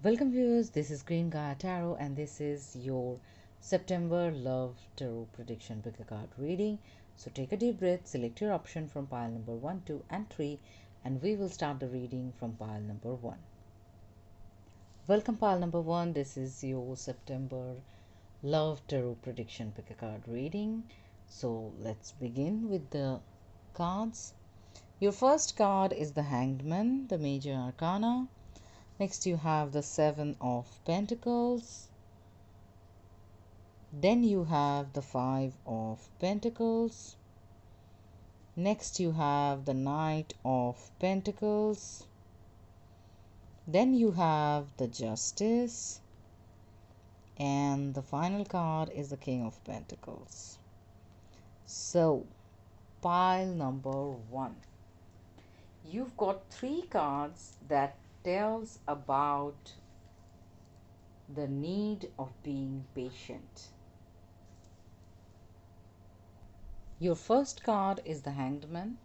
Welcome viewers, this is Green Gaia Tarot and this is your September Love Tarot Prediction Pick a Card reading. So take a deep breath, select your option from pile number 1, 2 and 3 and we will start the reading from pile number 1. Welcome pile number 1, this is your September Love Tarot Prediction Pick a Card reading. So let's begin with the cards. Your first card is the Hanged Man, the Major Arcana. Next you have the Seven of Pentacles. Then you have the Five of Pentacles. Next you have the Knight of Pentacles. Then you have the Justice. And the final card is the King of Pentacles. So, pile number 1. You've got 3 cards that tells about the need of being patient. Your first card is the Hanged Man.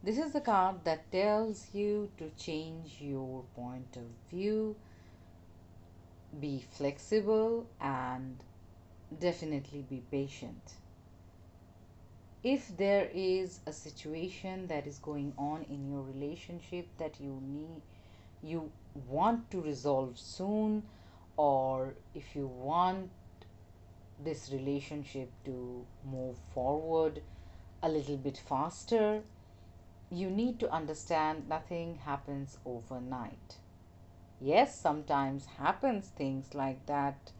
This is the card that tells you to change your point of view, be flexible, and definitely be patient. If there is a situation that is going on in your relationship that you want to resolve soon, or if you want this relationship to move forward a little bit faster, you need to understand nothing happens overnight. Yes, sometimes happens things like that.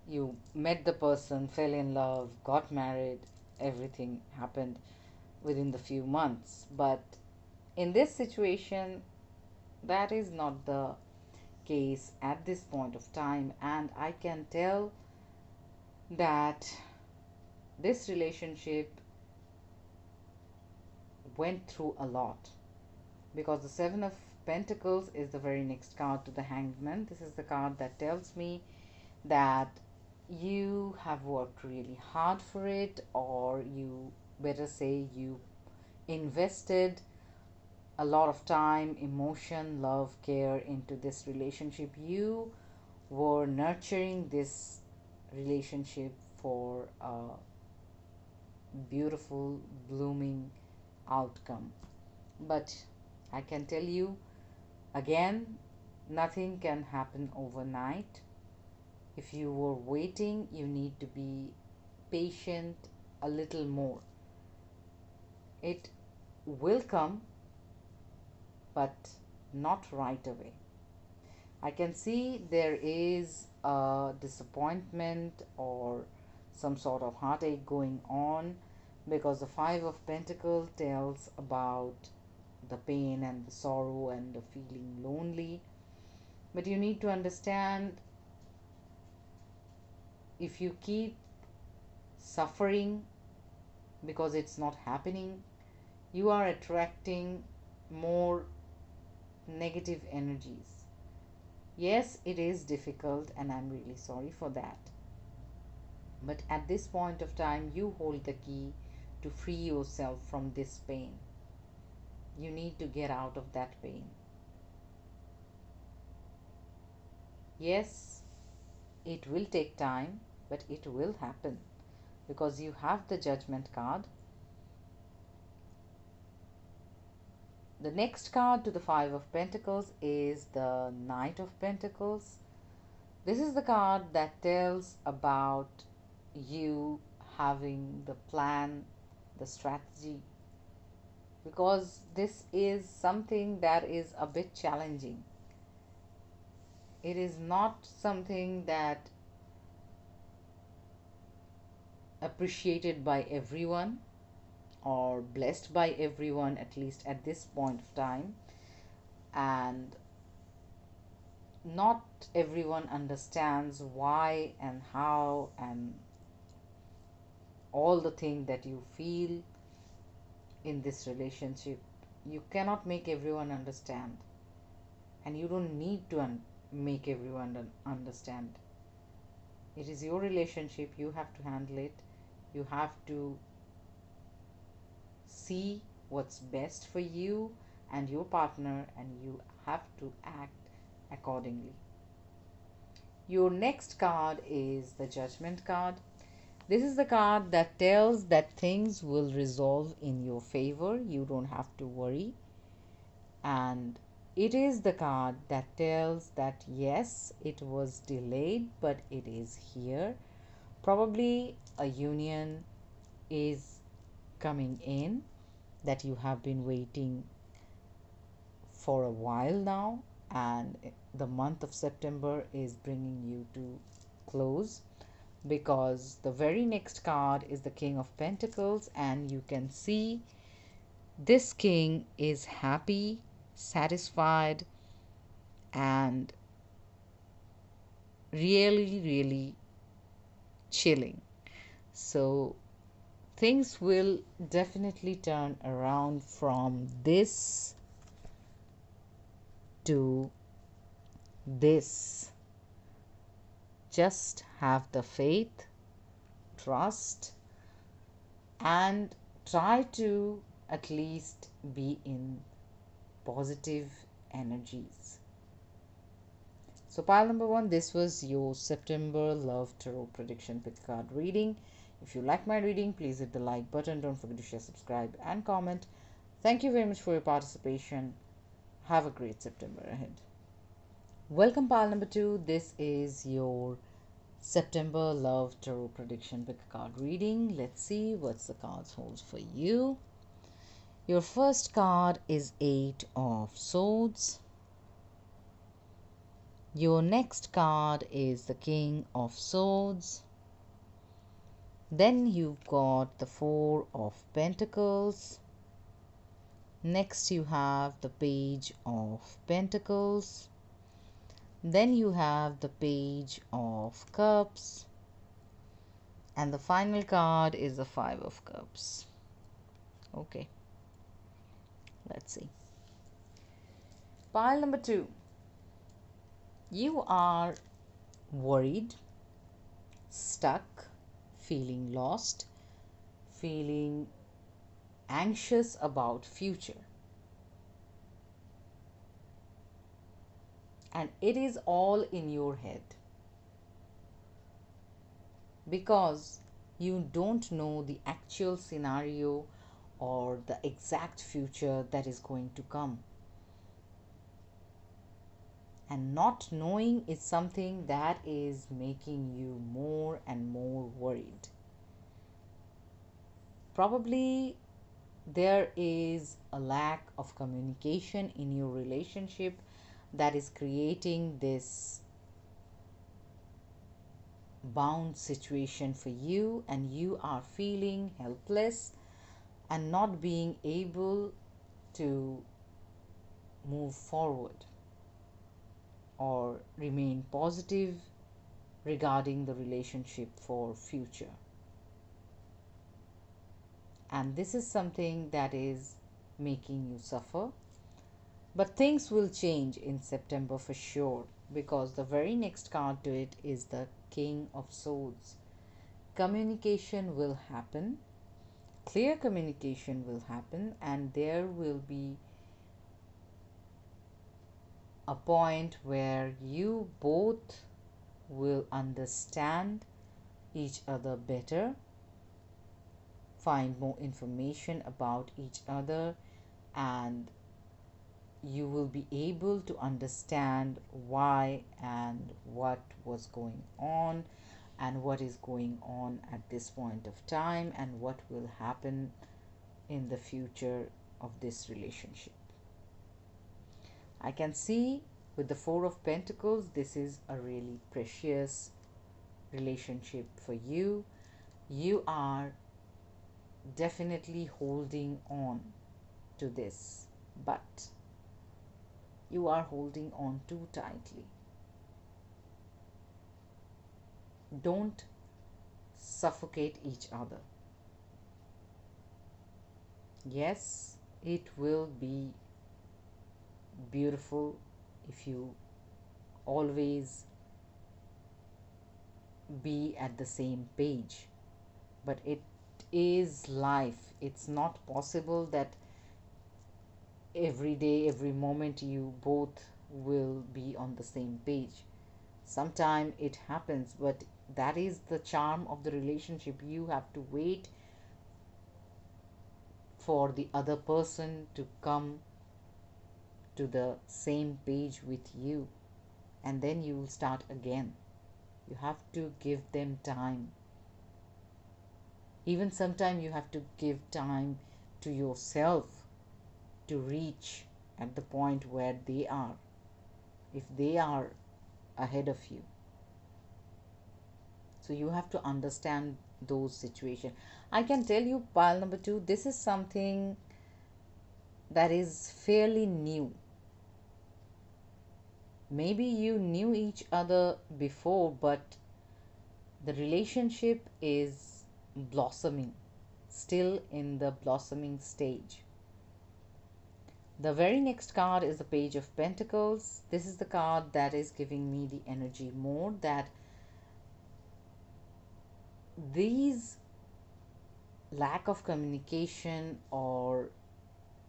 You met the person, fell in love, got married, everything happened within the few months. But in this situation, that is not the case at this point of time, and I can tell that this relationship went through a lot, because the Seven of Pentacles is the very next card to the Hanged Man. This is the card that tells me that you have worked really hard for it, or you better say you invested a lot of time, emotion, love, care into this relationship. You were nurturing this relationship for a beautiful, blooming outcome. But I can tell you again, nothing can happen overnight. If you were waiting, you need to be patient a little more. It will come, but not right away. I can see there is a disappointment or some sort of heartache going on, because the Five of Pentacles tells about the pain and the sorrow and the feeling lonely. But you need to understand, if you keep suffering because it's not happening, you are attracting more negative energies. Yes, it is difficult, and I'm really sorry for that. But at this point of time, you hold the key to free yourself from this pain. You need to get out of that pain. Yes, it will take time, but it will happen, because you have the Judgment card. The next card to the Five of Pentacles is the Knight of Pentacles. This is the card that tells about you having the plan, the strategy, because this is something that is a bit challenging. It is not something that appreciated by everyone or blessed by everyone, at least at this point of time, and not everyone understands why and how and all the thing that you feel in this relationship. You cannot make everyone understand, and you don't need to make everyone understand. It is your relationship, you have to handle it. You have to see what's best for you and your partner, and you have to act accordingly. Your next card is the Judgment card. This is the card that tells that things will resolve in your favor. You don't have to worry. And it is the card that tells that yes, it was delayed, but it is here. Probably a union is coming in that you have been waiting for a while now, and the month of September is bringing you to close, because the very next card is the King of Pentacles, and you can see this king is happy, satisfied, and really chilling. So things will definitely turn around from this to this. Just have the faith, trust, and try to at least be in positive energies. So pile number 1, this was your September Love Tarot Prediction Pick Card reading. If you like my reading, please hit the like button. Don't forget to share, subscribe, and comment. Thank you very much for your participation. Have a great September ahead. Welcome pile number 2. This is your September Love Tarot Prediction Pick a Card reading. Let's see what the cards hold for you. Your first card is 8 of Swords. Your next card is the King of Swords. Then you've got the 4 of Pentacles. Next you have the Page of Pentacles. Then you have the Page of Cups. And the final card is the 5 of Cups. Okay. Let's see. Pile number 2. You are worried, stuck, feeling lost, feeling anxious about future. And it is all in your head, because you don't know the actual scenario or the exact future that is going to come. And not knowing is something that is making you more and more worried. Probably there is a lack of communication in your relationship that is creating this bound situation for you, and you are feeling helpless and not being able to move forward or remain positive regarding the relationship for future. And this is something that is making you suffer. But things will change in September for sure, because the very next card to it is the King of Swords. Communication will happen, clear communication will happen, and there will be a point where you both will understand each other better, find more information about each other, and you will be able to understand why and what was going on and what is going on at this point of time and what will happen in the future of this relationship. I can see with the 4 of Pentacles, this is a really precious relationship for you. You are definitely holding on to this, but you are holding on too tightly. Don't suffocate each other. Yes, it will be beautiful if you always be at the same page, but it is life. It's not possible that every day, every moment you both will be on the same page. Sometime it happens, but that is the charm of the relationship. You have to wait for the other person to come to the same page with you, and then you will start again. You have to give them time. Even sometimes you have to give time to yourself to reach at the point where they are, if they are ahead of you. So you have to understand those situations. I can tell you, pile number 2, this is something that is fairly new. Maybe you knew each other before, but the relationship is blossoming, still in the blossoming stage. The very next card is the Page of Pentacles. This is the card that is giving me the energy more, that these lack of communication or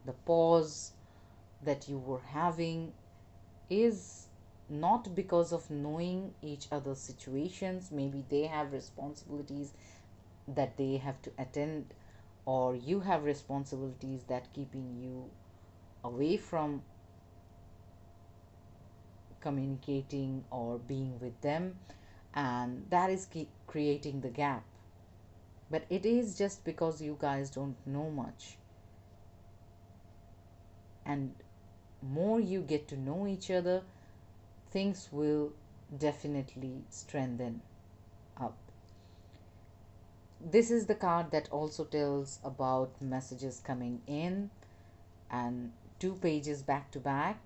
the pause that you were having is not because of knowing each other's situations. Maybe they have responsibilities that they have to attend, or you have responsibilities that keeping you away from communicating or being with them, and that is creating the gap. But it is just because you guys don't know much, and more you get to know each other, things will definitely strengthen up. This is the card that also tells about messages coming in, and two pages back to back,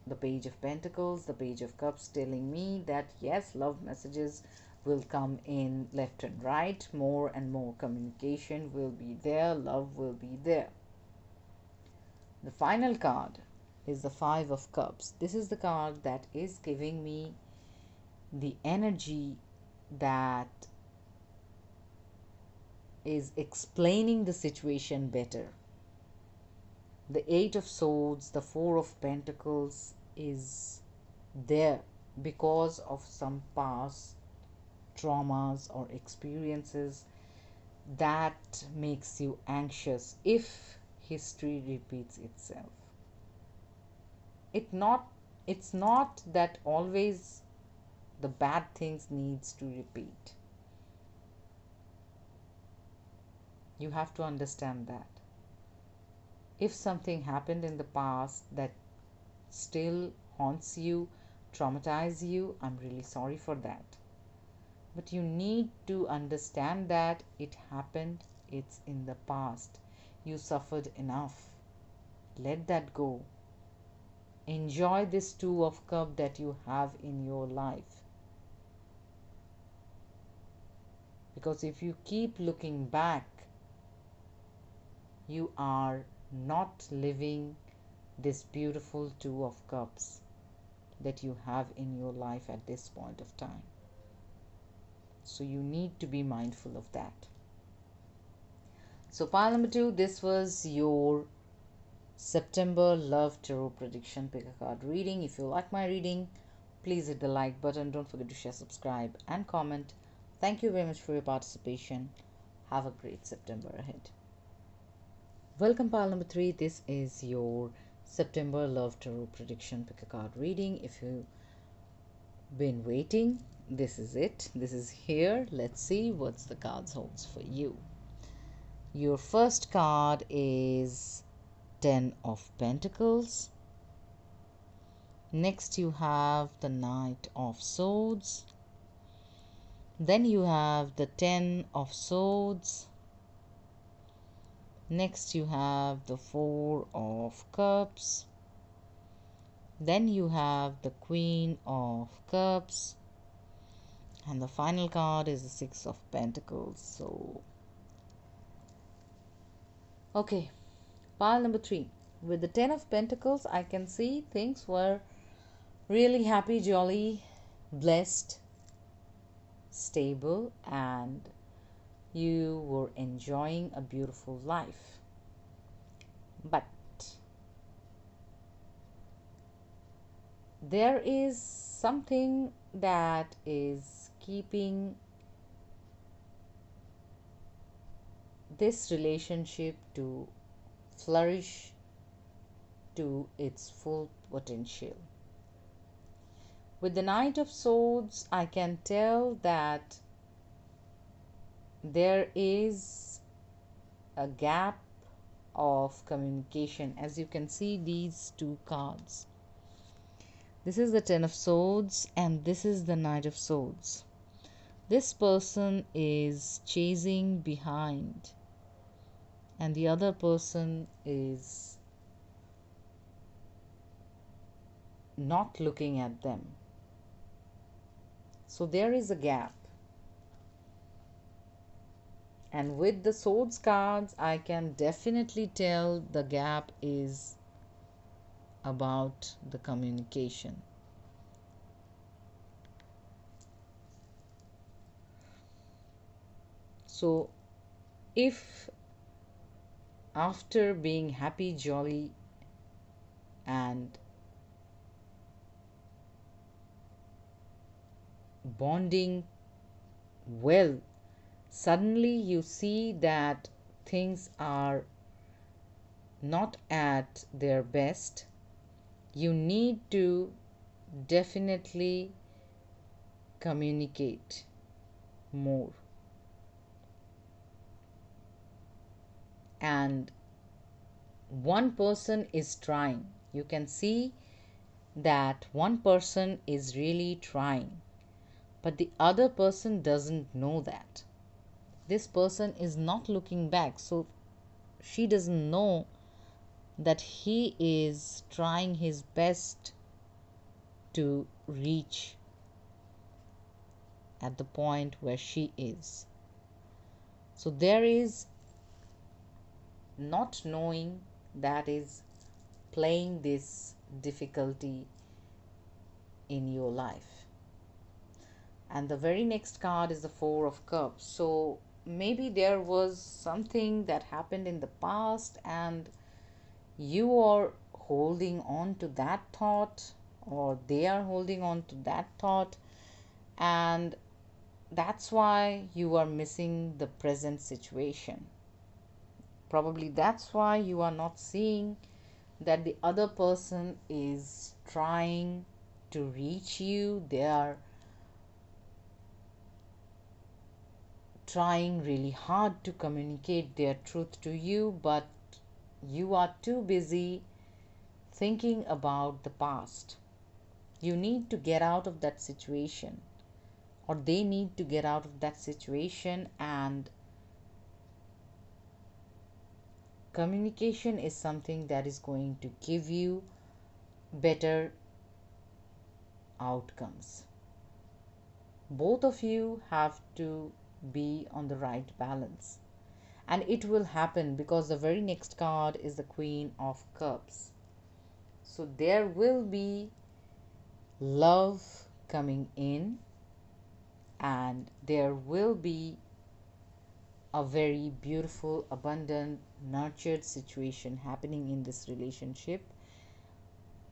the Page of Pentacles, the Page of Cups, telling me that yes, love messages will come in left and right. More and more communication will be there, love will be there. The final card is the Five of Cups. This is the card that is giving me the energy that is explaining the situation better. The Eight of Swords, the Four of Pentacles is there because of some past traumas or experiences that makes you anxious if history repeats itself. It's not that always the bad things needs to repeat. You have to understand that. If something happened in the past that still haunts you, traumatizes you, I'm really sorry for that. But you need to understand that it happened, it's in the past. You suffered enough. Let that go. Enjoy this Two of Cups that you have in your life. Because if you keep looking back, you are not living this beautiful Two of Cups that you have in your life at this point of time. So you need to be mindful of that. So pile number 2, this was your September Love Tarot Prediction Pick a Card reading. If you like my reading, please hit the like button. Don't forget to share, subscribe, and comment. Thank you very much for your participation. Have a great September ahead. Welcome, pile number 3. This is your September Love Tarot Prediction Pick a Card reading. If you've been waiting, this is it. This is here. Let's see what the cards holds for you. Your first card is Ten of Pentacles. Next you have the Knight of Swords. Then you have the Ten of Swords. Next you have the Four of Cups. Then you have the Queen of Cups. And the final card is the Six of Pentacles. So, okay, pile number 3. With the Ten of Pentacles, I can see things were really happy, jolly, blessed, stable, and you were enjoying a beautiful life. But there is something that is keeping this relationship to flourish to its full potential. With the Knight of Swords, I can tell that there is a gap of communication. As you can see, these two cards. This is the Ten of Swords and this is the Knight of Swords. This person is chasing behind and the other person is not looking at them. So there is a gap. And with the Swords cards, I can definitely tell the gap is about the communication. So if after being happy, jolly, and bonding well, suddenly you see that things are not at their best, you need to definitely communicate more. And one person is trying. You can see that one person is really trying, but the other person doesn't know that. This person is not looking back, so she doesn't know that he is trying his best to reach at the point where she is. So there is not knowing that is playing this difficulty in your life. And the very next card is the Four of Cups. So maybe there was something that happened in the past and you are holding on to that thought, or they are holding on to that thought, and that's why you are missing the present situation. Probably that's why you are not seeing that the other person is trying to reach you. They are trying really hard to communicate their truth to you, but you are too busy thinking about the past. You need to get out of that situation, or they need to get out of that situation, and communication is something that is going to give you better outcomes. Both of you have to be on the right balance, and it will happen because the very next card is the Queen of Cups. So there will be love coming in, and there will be a very beautiful, abundant, nurtured situation happening in this relationship,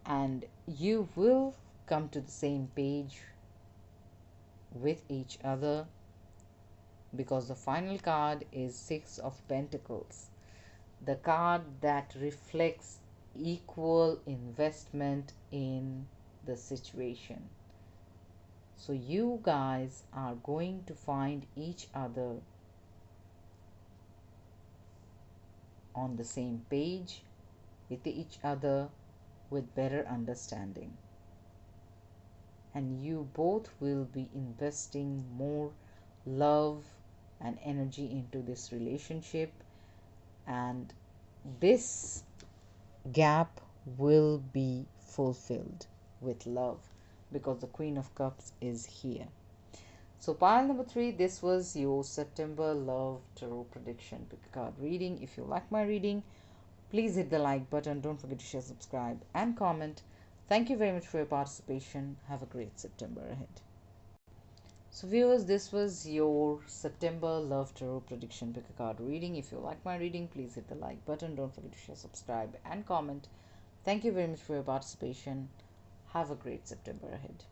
and you will come to the same page with each other, because the final card is Six of Pentacles, the card that reflects equal investment in the situation. So you guys are going to find each other on the same page with each other with better understanding, and you both will be investing more love and energy into this relationship, and this gap will be fulfilled with love because the Queen of Cups is here. So pile number 3, this was your September love tarot prediction pick a card reading. If you like my reading, please hit the like button. Don't forget to share, subscribe, and comment. Thank you very much for your participation. Have a great September ahead. So viewers, this was your September love tarot prediction pick a card reading. If you like my reading, please hit the like button. Don't forget to share, subscribe, and comment. Thank you very much for your participation. Have a great September ahead.